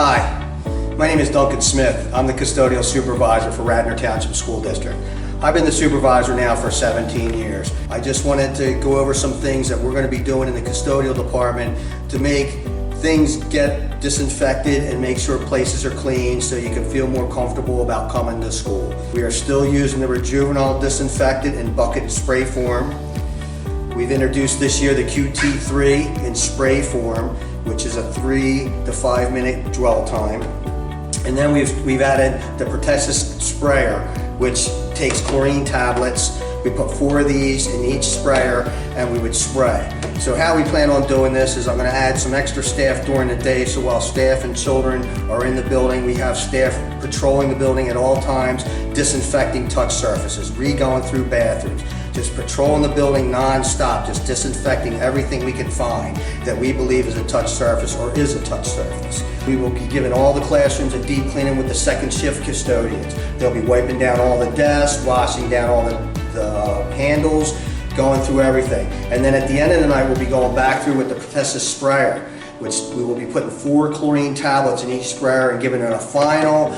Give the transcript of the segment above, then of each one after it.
Hi, my name is Duncan Smith. I'm the custodial supervisor for Radnor Township School District. I've been the supervisor now for 17 years. I just wanted to go over some things that we're going to be doing in the custodial department to make things get disinfected and make sure places are clean so you can feel more comfortable about coming to school. We are still using the Rejuvenol disinfectant in bucket and spray form. We've introduced this year the QT3 in spray form, which is a 3 to 5 minute dwell time. And then we've added the Protessus sprayer, which takes chlorine tablets. We put 4 of these in each sprayer and we would spray. So how we plan on doing this is I'm going to add some extra staff during the day, so while staff and children are in the building, we have staff patrolling the building at all times, disinfecting touch surfaces, going through bathrooms, just patrolling the building non-stop, just disinfecting everything we can find that we believe is a touch surface or is a touch surface. We will be giving all the classrooms a deep cleaning with the second shift custodians. They'll be wiping down all the desks, washing down all the handles, going through everything. And then at the end of the night, we'll be going back through with the Protessus sprayer, which we will be putting 4 chlorine tablets in each sprayer and giving it a final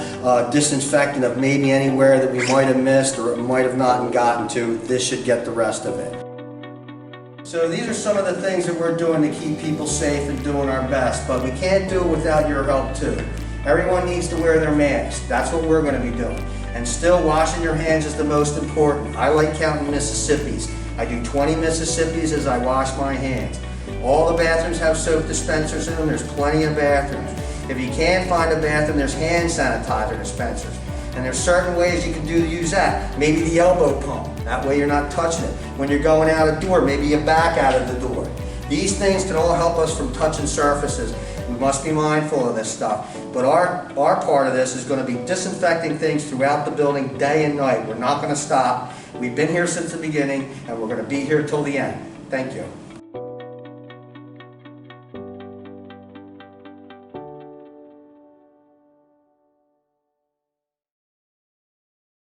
disinfectant of maybe anywhere that we might have missed or might have not gotten to. This should get the rest of it. So these are some of the things that we're doing to keep people safe and doing our best, but we can't do it without your help too. Everyone needs to wear their mask. That's what we're going to be doing. And still, washing your hands is the most important. I like counting Mississippis. I do 20 Mississippis as I wash my hands. All the bathrooms have soap dispensers in them. There's plenty of bathrooms. If you can't find a bathroom, there's hand sanitizer dispensers. And there's certain ways you can use that. Maybe the elbow pump. That way you're not touching it. When you're going out a door, maybe you back out of the door. These things can all help us from touching surfaces. We must be mindful of this stuff. But our part of this is going to be disinfecting things throughout the building day and night. We're not going to stop. We've been here since the beginning, and we're going to be here till the end. Thank you.